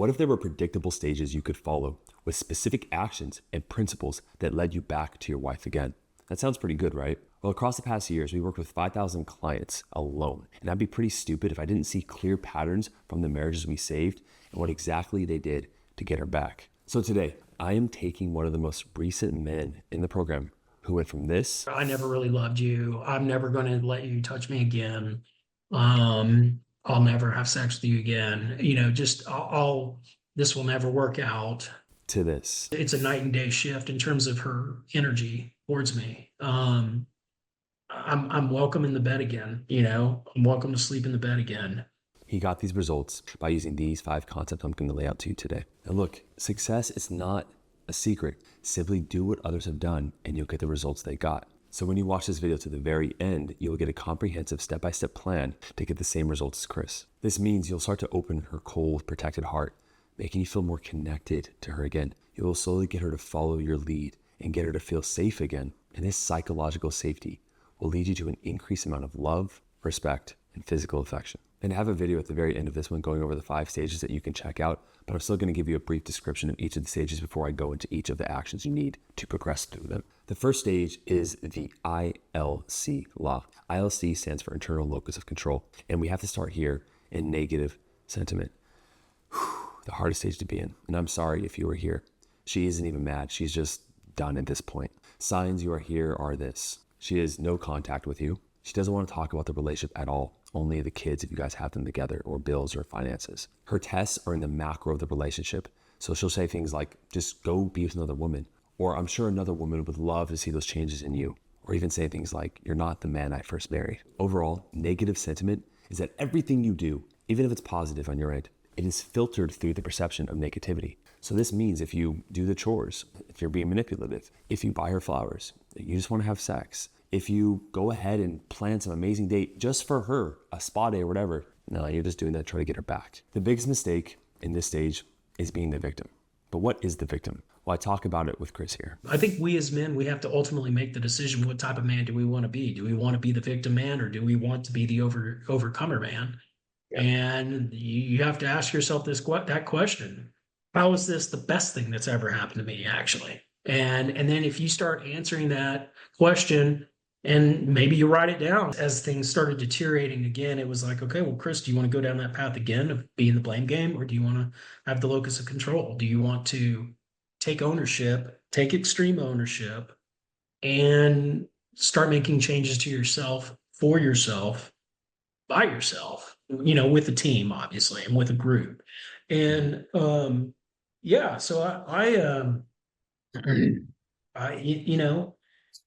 What if there were predictable stages you could follow with specific actions and principles that led you back to your wife again? That sounds pretty good, right? Well, across the past years, we worked with 5,000 clients alone, and I'd be pretty stupid if I didn't see clear patterns from the marriages we saved and what exactly they did to get her back. So today, I am taking one of the most recent men in the program who went from this. I never really loved you. I'm never going to let you touch me again. I'll never have sex with you again. Just this will never work out. To this. It's a night and day shift in terms of her energy towards me. I'm welcome in the bed again. I'm welcome to sleep in the bed again. He got these results by using these 5 concepts I'm going to lay out to you today. And look, success is not a secret. Simply do what others have done and you'll get the results they got. So when you watch this video to the very end, you'll get a comprehensive step-by-step plan to get the same results as Chris. This means you'll start to open her cold, protected heart, making you feel more connected to her again. You will slowly get her to follow your lead and get her to feel safe again. And this psychological safety will lead you to an increased amount of love, respect, and physical affection. And I have a video at the very end of this one going over the 5 stages that you can check out, but I'm still going to give you a brief description of each of the stages before I go into each of the actions you need to progress through them. The first stage is the ILC law. ILC stands for internal locus of control, and we have to start here in negative sentiment. The hardest stage to be in, and I'm sorry if you were here. She isn't even mad, she's just done at this point. Signs you are here are this. She has no contact with you. She doesn't want to talk about the relationship at all. Only the kids if you guys have them together, or bills or finances. Her tests are in the macro of the relationship. So she'll say things like, just go be with another woman. Or I'm sure another woman would love to see those changes in you. Or even say things like, you're not the man I first married. Overall, negative sentiment is that everything you do, even if it's positive on your end, it is filtered through the perception of negativity. So this means if you do the chores, if you're being manipulative, if you buy her flowers, you just want to have sex, if you go ahead and plan some amazing date just for her, a spa day or whatever, no, you're just doing that to try to get her back. The biggest mistake in this stage is being the victim. But what is the victim? Well, I talk about it with Chris here. I think we as men, we have to ultimately make the decision, what type of man do we want to be? Do we want to be the victim man, or do we want to be the overcomer man? Yeah. And you have to ask yourself that question. How is this the best thing that's ever happened to me, actually? And then if you start answering that question, and maybe you write it down, as things started deteriorating again, it was like, okay, well, Chris, do you want to go down that path again of being the blame game, or do you want to have the locus of control? Do you want to take ownership, take extreme ownership, and start making changes to yourself, for yourself, by yourself, with a team, obviously, and with a group? And yeah, so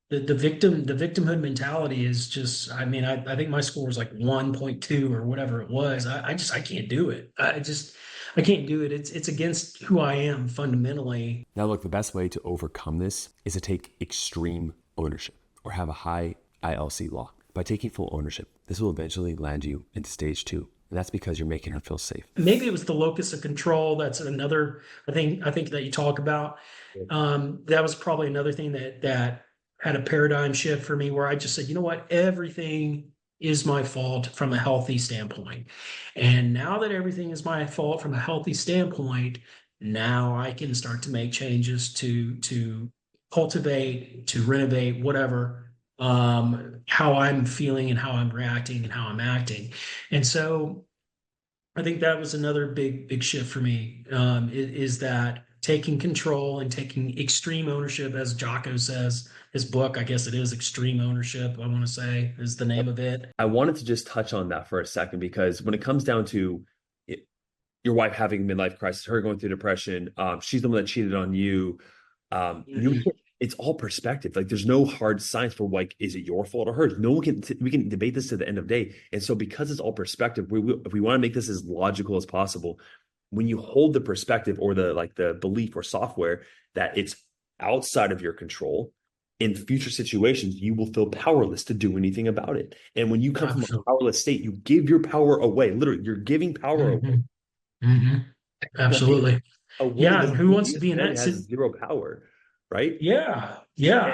the victimhood mentality is just, I think my score was like 1.2 or whatever it was. I can't do it. I can't do it. It's against who I am fundamentally. Now look, the best way to overcome this is to take extreme ownership, or have a high ILC law. By taking full ownership, this will eventually land you into stage 2. And that's because you're making her feel safe. Maybe it was the locus of control. That's another, I think that you talk about. That was probably another thing that had a paradigm shift for me, where I just said, you know what, everything is my fault from a healthy standpoint. And now that everything is my fault from a healthy standpoint, now I can start to make changes to cultivate, to renovate, whatever, how I'm feeling and how I'm reacting and how I'm acting. And so I think that was another big shift for me, is that taking control and taking extreme ownership, as Jocko says, his book, I guess it is Extreme Ownership, I want to say, is the name of it. I wanted to just touch on that for a second, because when it comes down to your wife having midlife crisis, her going through depression, she's the one that cheated on you. It's all perspective. Like, there's no hard science for, like, is it your fault or hers? No one can. We can debate this to the end of the day. And so, because it's all perspective, if we want to make this as logical as possible, when you hold the perspective, or the belief or software that it's outside of your control, in future situations, you will feel powerless to do anything about it. And when you come from a powerless state, you give your power away. Literally, you're giving power away. Mm-hmm. Absolutely. Yeah. And who wants to be in that situation? Has zero power, right? Yeah. Yeah.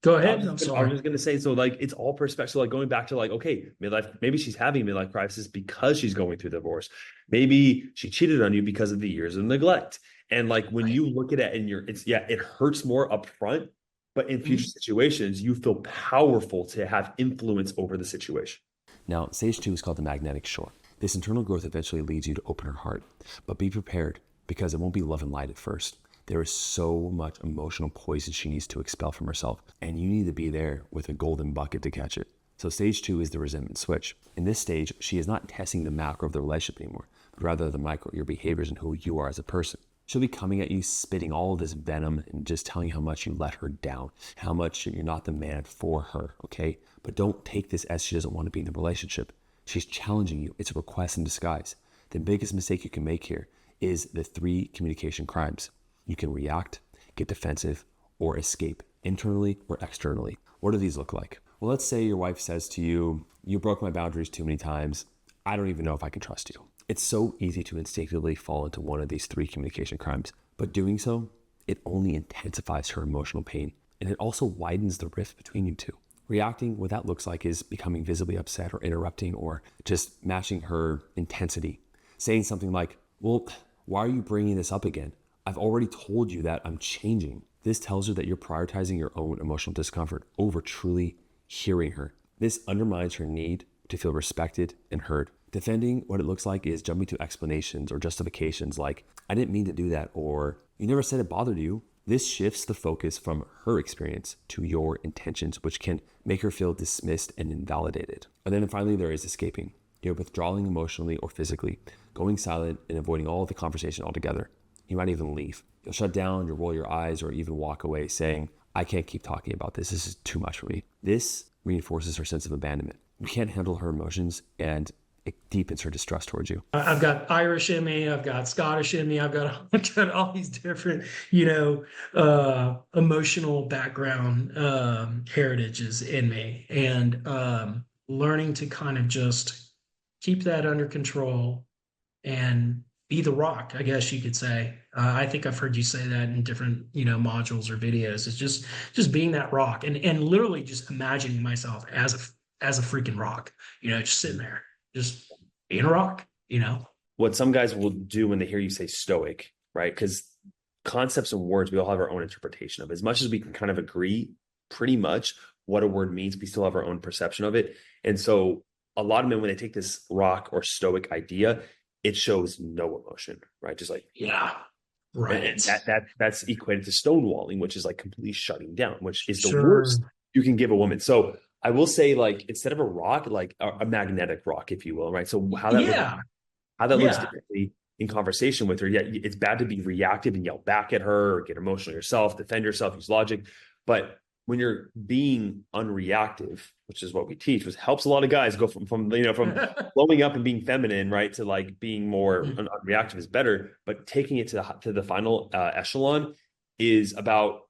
Go I was ahead. just I'm gonna, I was sorry. just gonna say, so like it's all perspective. So like going back to like, okay, midlife, maybe she's having midlife crisis because she's going through divorce. Maybe she cheated on you because of the years of neglect. And like when Right. you look at it and it's yeah, it hurts more upfront, but in future Mhm. situations, you feel powerful to have influence over the situation. Now, stage 2 is called the magnetic shore. This internal growth eventually leads you to open her heart, but be prepared because it won't be love and light at first. There is so much emotional poison she needs to expel from herself, and you need to be there with a golden bucket to catch it. So, stage 2 is the resentment switch. In this stage, she is not testing the macro of the relationship anymore, but rather the micro, your behaviors and who you are as a person. She'll be coming at you, spitting all of this venom and just telling you how much you let her down, how much you're not the man for her, okay? But don't take this as she doesn't want to be in the relationship. She's challenging you. It's a request in disguise. The biggest mistake you can make here is the 3 communication crimes. You can react, get defensive, or escape internally or externally. What do these look like? Well, let's say your wife says to you, "You broke my boundaries too many times. I don't even know if I can trust you." It's so easy to instinctively fall into one of these 3 communication crimes, but doing so, it only intensifies her emotional pain, and it also widens the rift between you two. Reacting, what that looks like is becoming visibly upset or interrupting or just matching her intensity. Saying something like, "Well, why are you bringing this up again? I've already told you that I'm changing." This tells her that you're prioritizing your own emotional discomfort over truly hearing her. This undermines her need to feel respected and heard. Defending, what it looks like is jumping to explanations or justifications like, "I didn't mean to do that," or "You never said it bothered you." This shifts the focus from her experience to your intentions, which can make her feel dismissed and invalidated. And then finally, there is escaping. You're withdrawing emotionally or physically, going silent and avoiding all of the conversation altogether. You might even leave. You'll shut down, you'll roll your eyes, or even walk away saying, "I can't keep talking about this. This is too much for me." This reinforces her sense of abandonment. You can't handle her emotions, and it deepens her distrust towards you. I've got Irish in me. I've got Scottish in me. I've got all these different, emotional background heritages in me, and learning to kind of just keep that under control and be the rock, I guess you could say. I think I've heard you say that in different, modules or videos. It's just being that rock and literally just imagining myself as a freaking rock, just sitting there, just being a rock, What some guys will do when they hear you say stoic, right? Because concepts and words, we all have our own interpretation of. As much as we can kind of agree pretty much what a word means, we still have our own perception of it. And so a lot of men, when they take this rock or stoic idea, it shows no emotion, right? Just like, Yeah, and right. that's equated to stonewalling, which is like completely shutting down, which is the Sure. worst you can give a woman. So I will say, like, instead of a rock, like a magnetic rock, if you will, right? So Yeah. how that looks Yeah. differently in conversation with her. Yeah, it's bad to be reactive and yell back at her or get emotional yourself, defend yourself, use logic. But when you're being unreactive, which is what we teach, which helps a lot of guys go from blowing up and being feminine, right, to like being more unreactive is better. But taking it to the final echelon is about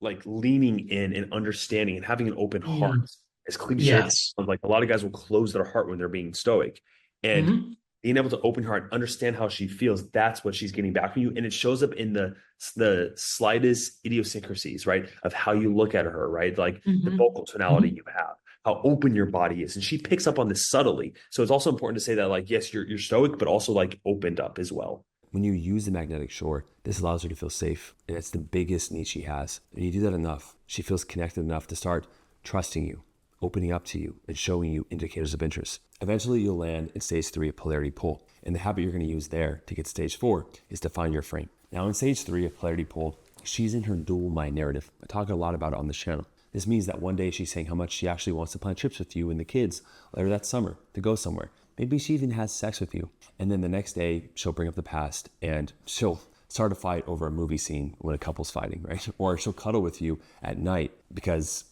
like leaning in and understanding and having an open heart. Mm, As cliche as it yes. sounds, like a lot of guys will close their heart when they're being stoic. And Hmm. being able to open her heart, understand how she feels, that's what she's getting back from you. And it shows up in the slightest idiosyncrasies, right? Of how you look at her, right? Like the Hmm. vocal tonality Hmm. you have, how open your body is. And she picks up on this subtly. So it's also important to say that, like, yes, you're stoic, but also like opened up as well. When you use the magnetic shore, this allows her to feel safe, and it's the biggest need she has. And you do that enough, she feels connected enough to start trusting you, opening up to you, and showing you indicators of interest. Eventually, you'll land in stage 3 of polarity pull, and the habit you're going to use there to get to stage 4 is to find your frame. Now, in stage 3 of polarity pull, she's in her dual mind narrative. I talk a lot about it on this channel. This means that one day she's saying how much she actually wants to plan trips with you and the kids later that summer to go somewhere. Maybe she even has sex with you. And then the next day, she'll bring up the past and she'll start a fight over a movie scene when a couple's fighting, right? Or she'll cuddle with you at night because,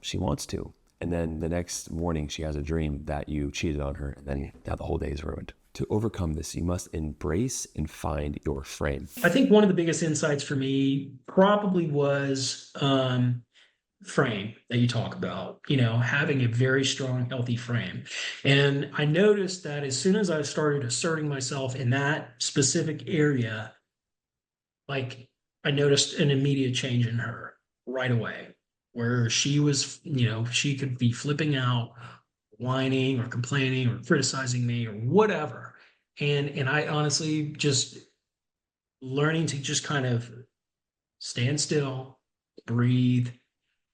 she wants to. And then the next morning, she has a dream that you cheated on her, and then now the whole day is ruined. To overcome this, you must embrace and find your frame. I think one of the biggest insights for me probably was frame that you talk about, having a very strong, healthy frame. And I noticed that as soon as I started asserting myself in that specific area, like I noticed an immediate change in her right away. where she was, she could be flipping out, whining or complaining or criticizing me or whatever. And I honestly just learning to just kind of stand still, breathe,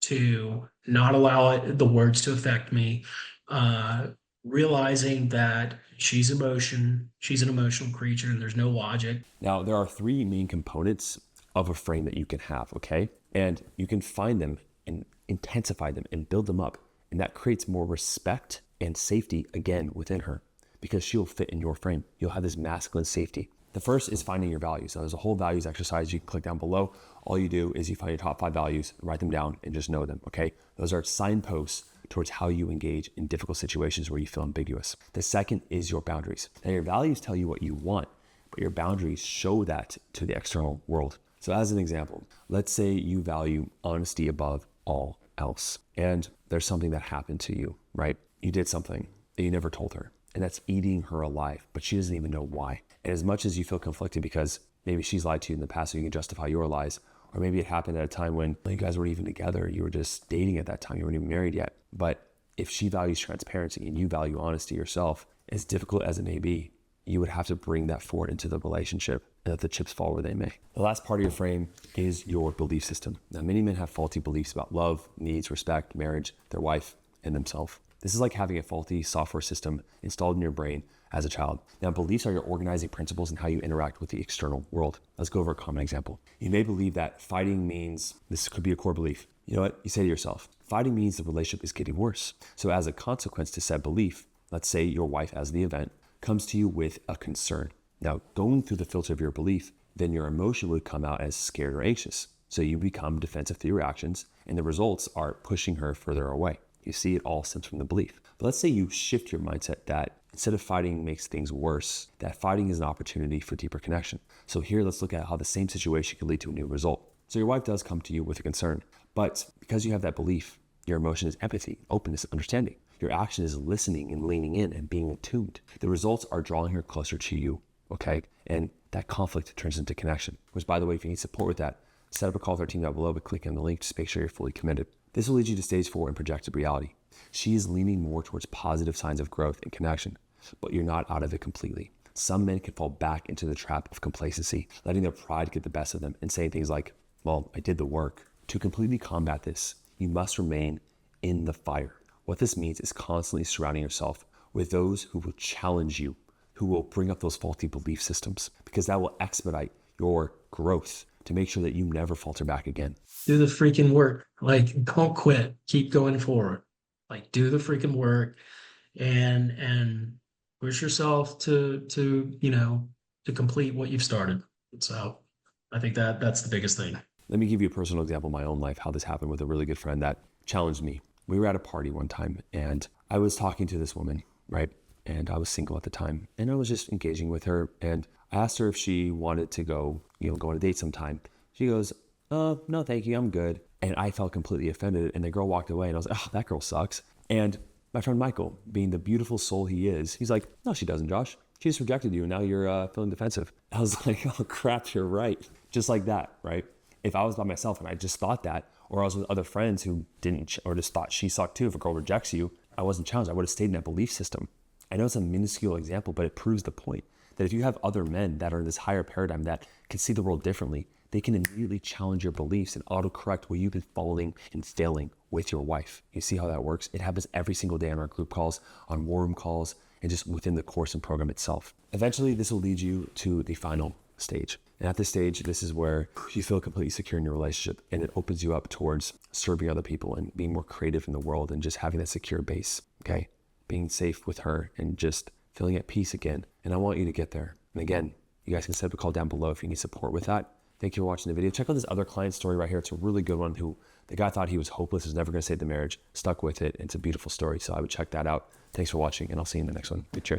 to not allow the words to affect me, uh, realizing that she's an emotional creature, and there's no logic. Now, there are three main components of a frame that you can have, okay? And you can find them and intensify them and build them up. And that creates more respect and safety again within her because she'll fit in your frame. You'll have this masculine safety. The first is finding your values. Now, there's a whole values exercise you can click down below. All you do is you find your top 5 values, write them down, and just know them, okay? Those are signposts towards how you engage in difficult situations where you feel ambiguous. The second is your boundaries. Now, your values tell you what you want, but your boundaries show that to the external world. So as an example, let's say you value honesty above all else, and there's something that happened to you, right? You did something that you never told her, and that's eating her alive, but she doesn't even know why. And as much as you feel conflicted because maybe she's lied to you in the past so you can justify your lies, or maybe it happened at a time when you guys weren't even together, you were just dating at that time, you weren't even married yet. But if she values transparency and you value honesty yourself, as difficult as it may be, you would have to bring that forward into the relationship and let the chips fall where they may. The last part of your frame is your belief system. Now, many men have faulty beliefs about love, needs, respect, marriage, their wife, and themselves. This is like having a faulty software system installed in your brain as a child. Now, beliefs are your organizing principles and how you interact with the external world. Let's go over a common example. You may believe that fighting means, this could be a core belief. You know what? You say to yourself, fighting means the relationship is getting worse. So as a consequence to said belief, let's say your wife as the event comes to you with a concern. Now, going through the filter of your belief, then your emotion would come out as scared or anxious. So you become defensive through your actions, and the results are pushing her further away. You see, it all stems from the belief. But let's say you shift your mindset that instead of fighting makes things worse, that fighting is an opportunity for deeper connection. So here, let's look at how the same situation can lead to a new result. So your wife does come to you with a concern, but because you have that belief, your emotion is empathy, openness, understanding. Your action is listening and leaning in and being attuned. The results are drawing her closer to you, okay? And that conflict turns into connection, which, by the way, if you need support with that, set up a call with our team down below, but click on the link to make sure you're fully committed. This will lead you to stage 4 in projected reality. She is leaning more towards positive signs of growth and connection, but you're not out of it completely. Some men can fall back into the trap of complacency, letting their pride get the best of them and saying things like, well, I did the work. To completely combat this, you must remain in the fire. What this means is constantly surrounding yourself with those who will challenge you, who will bring up those faulty belief systems, because that will expedite your growth to make sure that you never falter back again. Do the freaking work. Like, don't quit. Keep going forward. Like, do the freaking work and push yourself to complete what you've started. So I think that's the biggest thing. Let me give you a personal example in my own life, how this happened with a really good friend that challenged me. We were at a party one time and I was talking to this woman, right? And I was single at the time and I was just engaging with her. And I asked her if she wanted to go on a date sometime. She goes, oh, no, thank you. I'm good. And I felt completely offended. And the girl walked away and I was like, oh, that girl sucks. And my friend Michael, being the beautiful soul he is, he's like, no, she doesn't, Josh. She just rejected you and now you're feeling defensive. I was like, oh crap, you're right. Just like that, right? If I was by myself and I just thought that, or I was with other friends who didn't, or just thought she sucked too, if a girl rejects you, I wasn't challenged. I would have stayed in that belief system. I know it's a minuscule example, but it proves the point that if you have other men that are in this higher paradigm that can see the world differently, they can immediately challenge your beliefs and autocorrect where you've been following and failing with your wife. You see how that works? It happens every single day on our group calls, on war room calls, and just within the course and program itself. Eventually, this will lead you to the final stage. And at this stage, this is where you feel completely secure in your relationship and it opens you up towards serving other people and being more creative in the world and just having that secure base, okay? Being safe with her and just feeling at peace again. And I want you to get there. And again, you guys can set up a call down below if you need support with that. Thank you for watching the video. Check out this other client story right here. It's a really good one who the guy thought he was hopeless, was never going to save the marriage, stuck with it. It's a beautiful story. So I would check that out. Thanks for watching and I'll see you in the next one. Cheers.